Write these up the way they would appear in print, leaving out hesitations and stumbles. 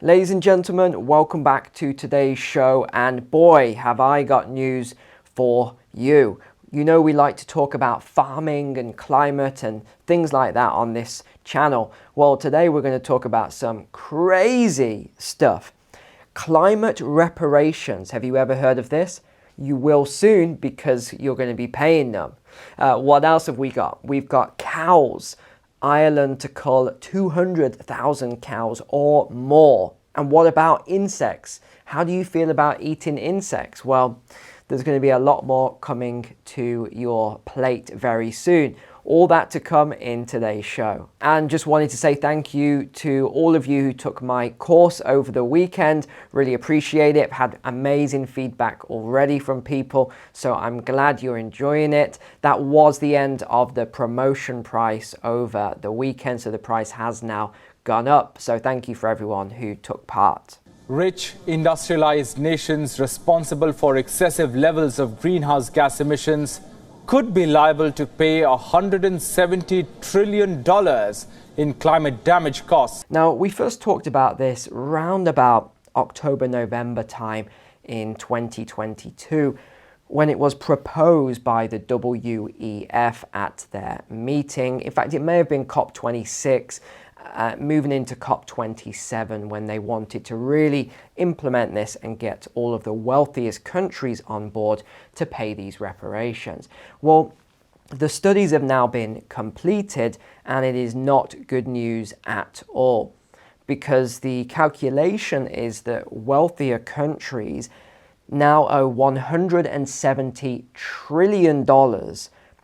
Ladies and gentlemen, welcome back to today's show, and boy, have I got news for you. You know we like to talk about farming and climate and things like that on this channel. Well, today we're going to talk about some crazy stuff. Climate reparations. Have you ever heard of this? You will soon because you're going to be paying them. What else have we got? We've got cows. Ireland to cull 200,000 cows or more. And what about insects? How do you feel about eating insects? Well, there's going to be a lot more coming to your plate very soon. All that to come in today's show. And just wanted to say thank you to all of you who took my course over the weekend. Really appreciate it. I've had amazing feedback already from people, so I'm glad you're enjoying it. That was the end of the promotion price over the weekend, so the price has now gone up. So thank you for everyone who took part. Rich, industrialized nations responsible for excessive levels of greenhouse gas emissions could be liable to pay $170 trillion in climate damage costs. Now, we first talked about this round about October, November time in 2022, when it was proposed by the WEF at their meeting. In fact, it may have been COP26, moving into COP27, when they wanted to really implement this and get all of the wealthiest countries on board to pay these reparations. Well, the studies have now been completed, and it is not good news at all, because the calculation is that wealthier countries now owe $170 trillion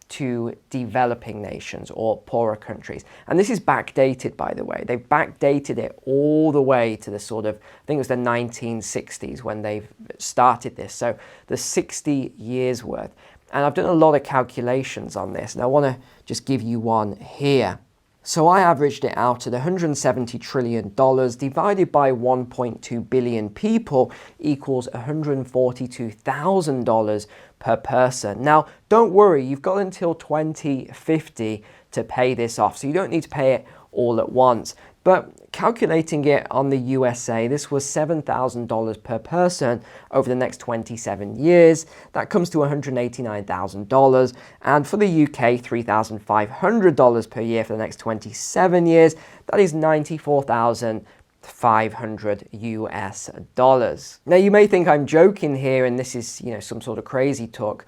to developing nations or poorer countries. And this is backdated, by the way. They've backdated it all the way to the sort of, I think it was the 1960s when they've started this. So the 60 years worth. And I've done a lot of calculations on this, and I want to just give you one here. So I averaged it out at $170 trillion divided by 1.2 billion people equals $142,000 per person. Now, don't worry, you've got until 2050 to pay this off, so you don't need to pay it all at once. But calculating it on the USA, this was $7,000 per person over the next 27 years. That comes to $189,000. And for the UK, $3,500 per year for the next 27 years. That is $94,500 US dollars. Now, you may think I'm joking here and this is, some sort of crazy talk,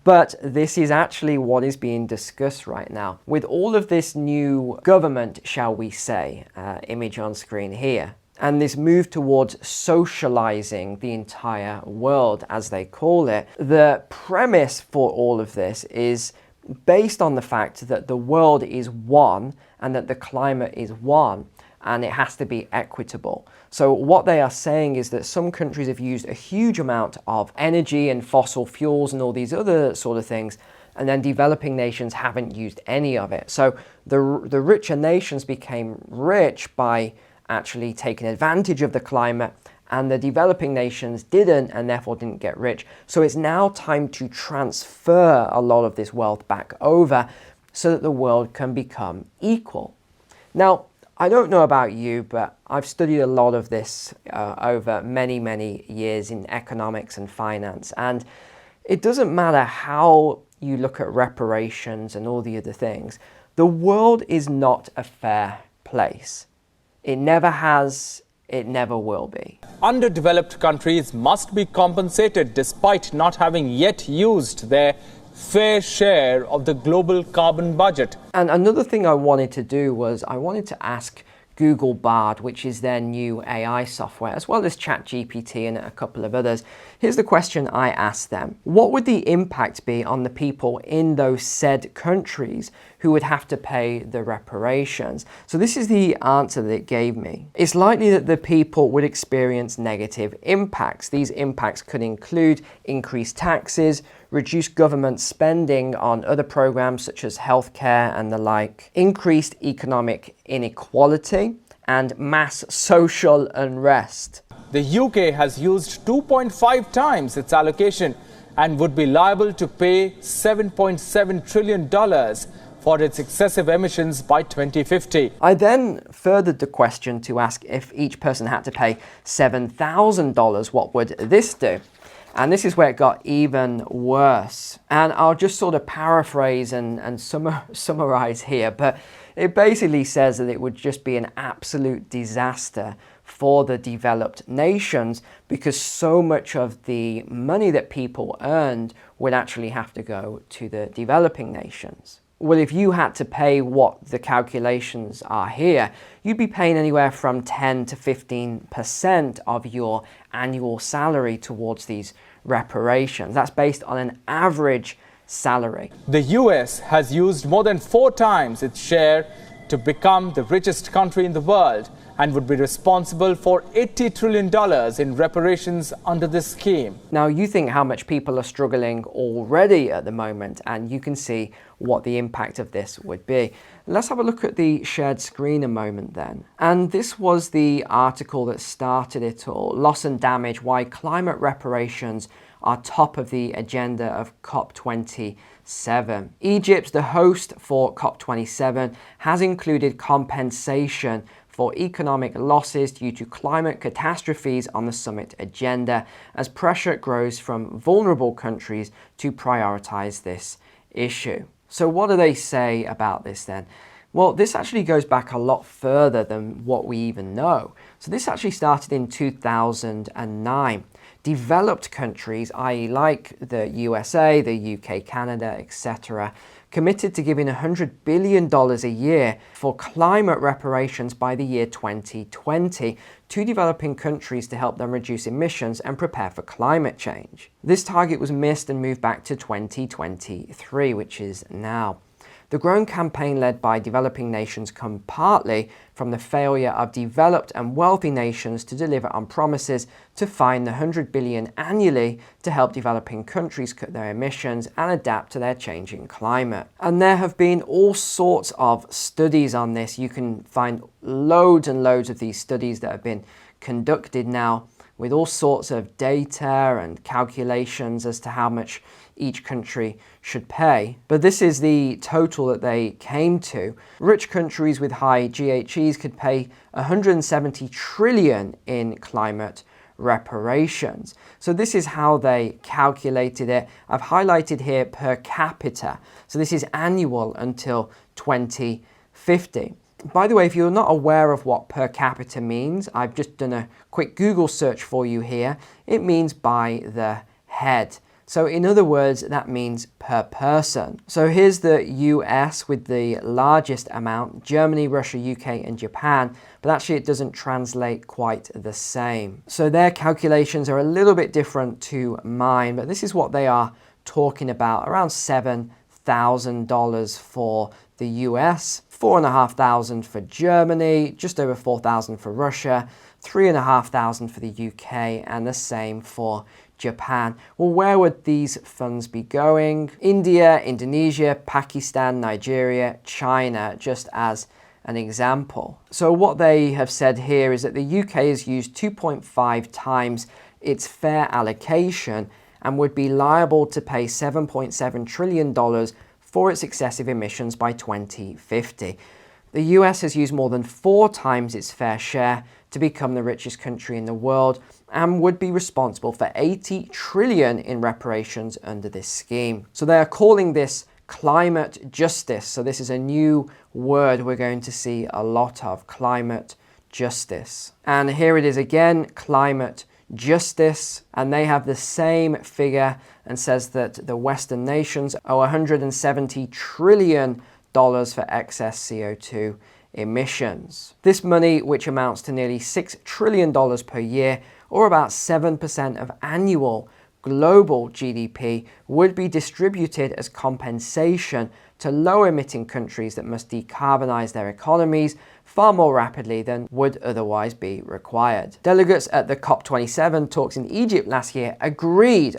but this is actually what is being discussed right now. With all of this new government, shall we say, image on screen here, and this move towards socializing the entire world, as they call it, the premise for all of this is based on the fact that the world is one and that the climate is one, and it has to be equitable. So what they are saying is that some countries have used a huge amount of energy and fossil fuels and all these other sort of things, and then developing nations haven't used any of it. So the richer nations became rich by actually taking advantage of the climate, and the developing nations didn't, and therefore didn't get rich. So it's now time to transfer a lot of this wealth back over so that the world can become equal. Now, I don't know about you, but I've studied a lot of this over many, many years in economics and finance. And it doesn't matter how you look at reparations and all the other things. The world is not a fair place. It never has, it never will be. Underdeveloped countries must be compensated despite not having yet used their fair share of the global carbon budget. And another thing I wanted to do was I wanted to ask Google Bard, which is their new AI software, as well as ChatGPT and a couple of others. Here's the question I asked them. What would the impact be on the people in those said countries who would have to pay the reparations? So this is the answer that it gave me. It's likely that the people would experience negative impacts. These impacts could include increased taxes, reduced government spending on other programs such as healthcare and the like, increased economic inequality, and mass social unrest. The UK has used 2.5 times its allocation and would be liable to pay $7.7 trillion for its excessive emissions by 2050. I then furthered the question to ask if each person had to pay $7,000, what would this do? And this is where it got even worse. And I'll just sort of paraphrase and summarize here, but it basically says that it would just be an absolute disaster for the developed nations because so much of the money that people earned would actually have to go to the developing nations. Well, if you had to pay what the calculations are here, you'd be paying anywhere from 10 to 15% of your annual salary towards these reparations. That's based on an average salary. The US has used more than 4 times its share to become the richest country in the world and would be responsible for $80 trillion in reparations under this scheme. Now, you think how much people are struggling already at the moment, and you can see what the impact of this would be. Let's have a look at the shared screen a moment then. And this was the article that started it all, Loss and Damage, Why Climate Reparations are Top of the Agenda of COP27. Egypt, the host for COP27, has included compensation for economic losses due to climate catastrophes on the summit agenda as pressure grows from vulnerable countries to prioritize this issue. So what do they say about this then? Well, this actually goes back a lot further than what we even know. So this actually started in 2009. Developed countries, i.e. like the USA, the UK, Canada, etc., committed to giving $100 billion a year for climate reparations by the year 2020 to developing countries to help them reduce emissions and prepare for climate change. This target was missed and moved back to 2023, which is now. The growing campaign led by developing nations come partly from the failure of developed and wealthy nations to deliver on promises to find the $100 billion annually to help developing countries cut their emissions and adapt to their changing climate. And there have been all sorts of studies on this. You can find loads and loads of these studies that have been conducted now with all sorts of data and calculations as to how much each country should pay. But this is the total that they came to. Rich countries with high GHGs could pay $170 trillion in climate reparations. So this is how they calculated it. I've highlighted here per capita. So this is annual until 2050. By the way, if you're not aware of what per capita means, I've just done a quick Google search for you here. It means by the head. So in other words, that means per person. So here's the US with the largest amount, Germany, Russia, UK, and Japan, but actually it doesn't translate quite the same. So their calculations are a little bit different to mine, but this is what they are talking about, around $7,000 for the US, $4,500 for Germany, just over $4,000 for Russia, $3,500 for the UK, and the same for Japan. Well, where would these funds be going? India, Indonesia, Pakistan, Nigeria, China, just as an example. So what they have said here is that the UK has used 2.5 times its fair allocation and would be liable to pay $7.7 trillion for its excessive emissions by 2050. The US has used more than 4 times its fair share to become the richest country in the world and would be responsible for $80 trillion in reparations under this scheme. So they are calling this climate justice. So this is a new word we're going to see a lot of, climate justice. And here it is again, climate justice, and they have the same figure and says that the Western nations owe $170 trillion for excess CO2 emissions. This money, which amounts to nearly $6 trillion per year, or about 7% of annual global GDP, would be distributed as compensation to low-emitting countries that must decarbonize their economies far more rapidly than would otherwise be required. Delegates at the COP27 talks in Egypt last year agreed,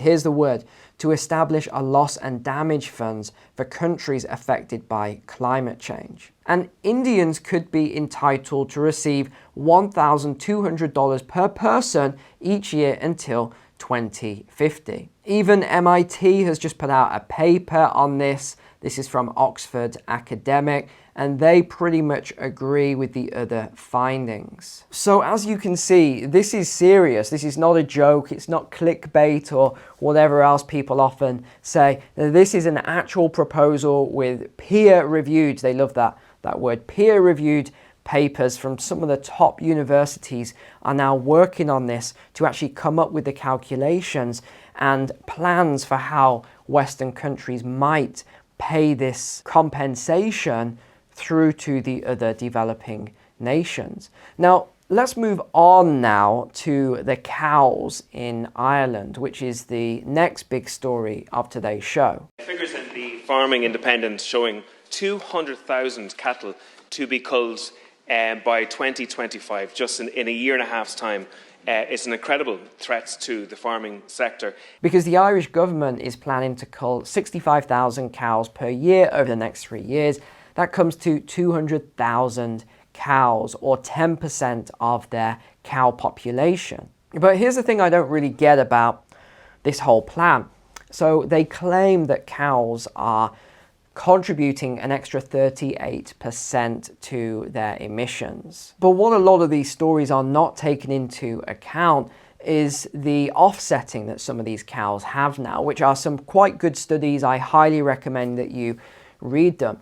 here's the word, to establish a loss and damage funds for countries affected by climate change. And Indians could be entitled to receive $1,200 per person each year until 2050. Even MIT has just put out a paper on this. This is from Oxford Academic, and they pretty much agree with the other findings. So as you can see, this is serious. This is not a joke. It's not clickbait or whatever else people often say. This is an actual proposal with peer-reviewed, they love that word, peer-reviewed papers from some of the top universities are now working on this to actually come up with the calculations and plans for how Western countries might pay this compensation through to the other developing nations. Now, let's move on now to the cows in Ireland, which is the next big story of today's show. Figures in the Farming Independent showing 200,000 cattle to be culled by 2025, just in a year and a half's time. It's an incredible threat to the farming sector. Because the Irish government is planning to cull 65,000 cows per year over the next 3 years. That comes to 200,000 cows, or 10% of their cow population. But here's the thing I don't really get about this whole plan. So they claim that cows are contributing an extra 38% to their emissions. But what a lot of these stories are not taking into account is the offsetting that some of these cows have now, which are some quite good studies. I highly recommend that you read them.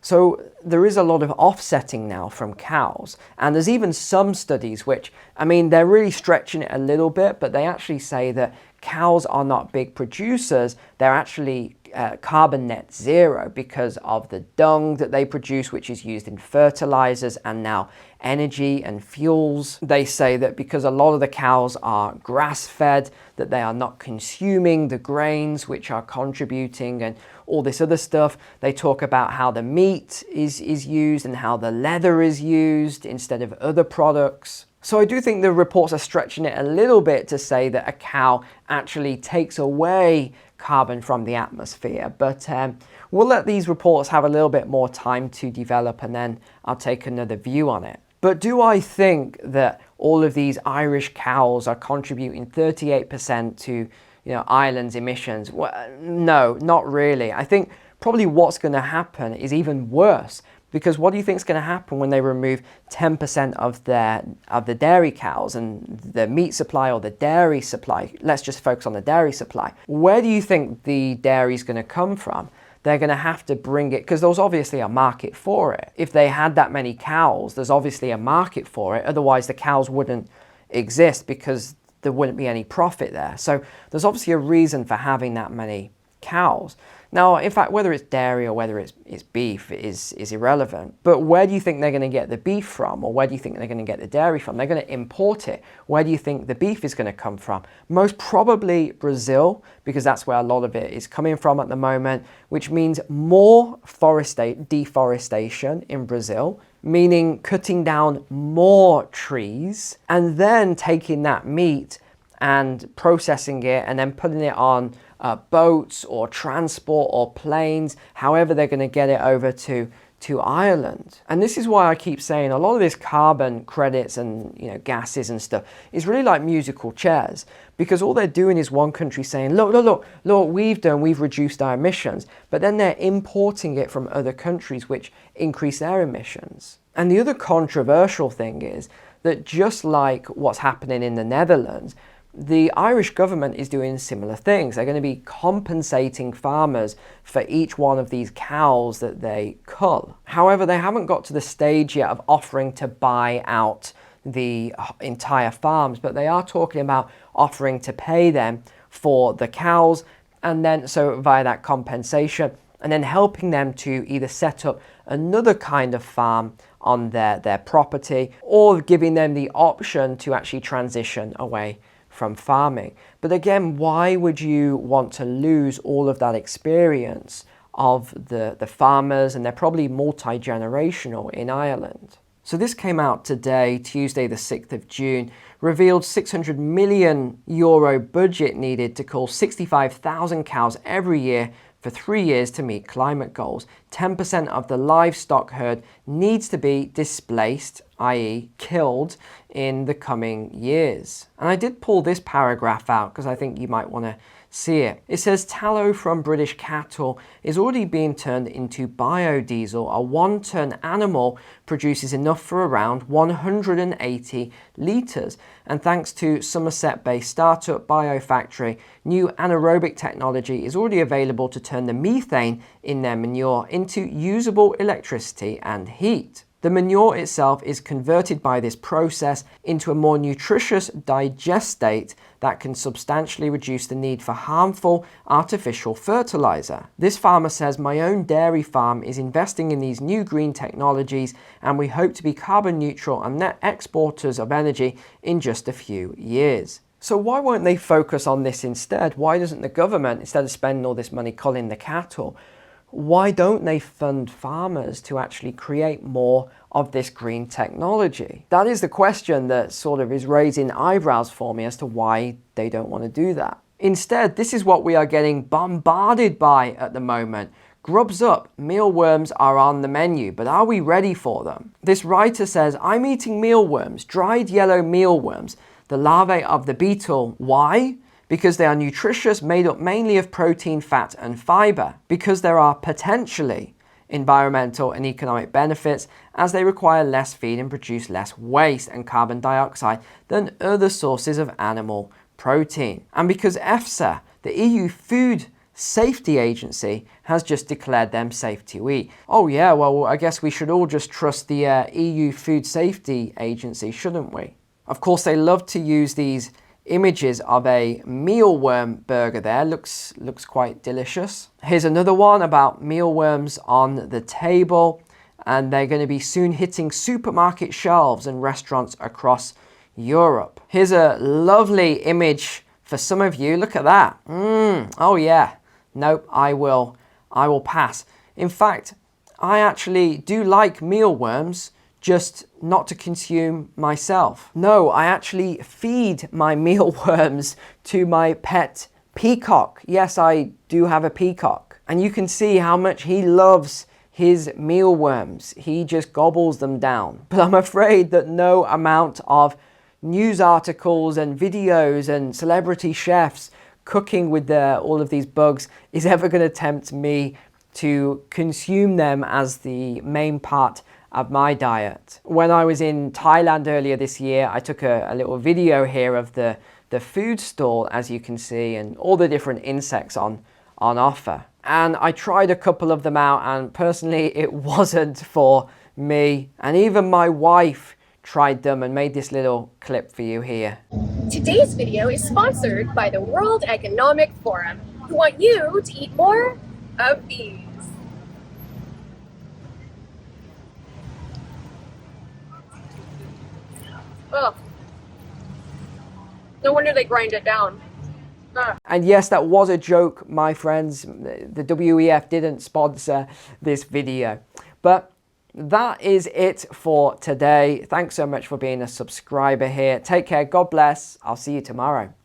So there is a lot of offsetting now from cows, and there's even some studies which, I mean, they're really stretching it a little bit, but they actually say that cows are not big producers. They're actually carbon net zero because of the dung that they produce, which is used in fertilizers and now energy and fuels. They say that because a lot of the cows are grass fed, that they are not consuming the grains which are contributing and all this other stuff. They talk about how the meat is used and how the leather is used instead of other products. So I do think the reports are stretching it a little bit to say that a cow actually takes away carbon from the atmosphere, but we'll let these reports have a little bit more time to develop, and then I'll take another view on it. But do I think that all of these Irish cows are contributing 38% to Ireland's emissions? Well, no, not really. I think probably what's going to happen is even worse, because what do you think is going to happen when they remove 10% of the dairy cows and the meat supply or the dairy supply? Let's just focus on the dairy supply. Where do you think the dairy is going to come from? They're going to have to bring it, because there's obviously a market for it. If they had that many cows, there's obviously a market for it. Otherwise, the cows wouldn't exist because there wouldn't be any profit there. So there's obviously a reason for having that many cows. Now, in fact, whether it's dairy or whether it's beef is irrelevant. But where do you think they're going to get the beef from? Or where do you think they're going to get the dairy from? They're going to import it. Where do you think the beef is going to come from? Most probably Brazil, because that's where a lot of it is coming from at the moment, which means more deforestation in Brazil, meaning cutting down more trees, and then taking that meat and processing it and then putting it on boats or transport or planes, however they're going to get it over to Ireland. And this is why I keep saying a lot of this carbon credits and gases and stuff is really like musical chairs, because all they're doing is one country saying, look, we've reduced our emissions, but then they're importing it from other countries which increase their emissions. And the other controversial thing is that just like what's happening in the Netherlands, the Irish government is doing similar things. They're going to be compensating farmers for each one of these cows that they cull. However, they haven't got to the stage yet of offering to buy out the entire farms, but they are talking about offering to pay them for the cows, and then so via that compensation, and then helping them to either set up another kind of farm on their property, or giving them the option to actually transition away from farming. But again, why would you want to lose all of that experience of the farmers? And they're probably multi-generational in Ireland. So this came out today, Tuesday the 6th of June, revealed €600 million budget needed to cull 65,000 cows every year for 3 years to meet climate goals. 10% of the livestock herd needs to be displaced, i.e. killed, in the coming years. And I did pull this paragraph out because I think you might want to see it. It says tallow from British cattle is already being turned into biodiesel. A 1-ton animal produces enough for around 180 litres. And thanks to Somerset-based startup Biofactory, new anaerobic technology is already available to turn the methane in their manure into usable electricity and heat. The manure itself is converted by this process into a more nutritious digestate that can substantially reduce the need for harmful artificial fertilizer. This farmer says, "My own dairy farm is investing in these new green technologies, and we hope to be carbon neutral and net exporters of energy in just a few years." So why won't they focus on this instead? Why doesn't the government, instead of spending all this money culling the cattle, why don't they fund farmers to actually create more of this green technology? That is the question that sort of is raising eyebrows for me as to why they don't want to do that. Instead, this is what we are getting bombarded by at the moment. Grubs up, mealworms are on the menu, but are we ready for them? This writer says, "I'm eating mealworms, dried yellow mealworms, the larvae of the beetle. Why? Because they are nutritious, made up mainly of protein, fat and fiber. Because there are potentially environmental and economic benefits, as they require less feed and produce less waste and carbon dioxide than other sources of animal protein. And because EFSA, the EU Food Safety Agency, has just declared them safe to eat." Oh yeah, well, I guess we should all just trust the EU Food Safety Agency, shouldn't we? Of course, they love to use these images of a mealworm burger there. Looks quite delicious. Here's another one about mealworms on the table, and they're going to be soon hitting supermarket shelves and restaurants across Europe. Here's a lovely image for some of you. Look at that. Oh yeah. Nope, I will pass. In fact, I actually do like mealworms, just not to consume myself. No, I actually feed my mealworms to my pet peacock. Yes, I do have a peacock. And you can see how much he loves his mealworms. He just gobbles them down. But I'm afraid that no amount of news articles and videos and celebrity chefs cooking with all of these bugs is ever going to tempt me to consume them as the main part of my diet. When I was in Thailand earlier this year, I took a little video here of the food stall, as you can see, and all the different insects on offer. And I tried a couple of them out, and personally it wasn't for me. And even my wife tried them and made this little clip for you here. Today's video is sponsored by the World Economic Forum, who want you to eat more of these. Oh, no wonder they grind it down. And yes, that was a joke, my friends. The WEF didn't sponsor this video. But that is it for today. Thanks so much for being a subscriber here. Take care. God bless. I'll see you tomorrow.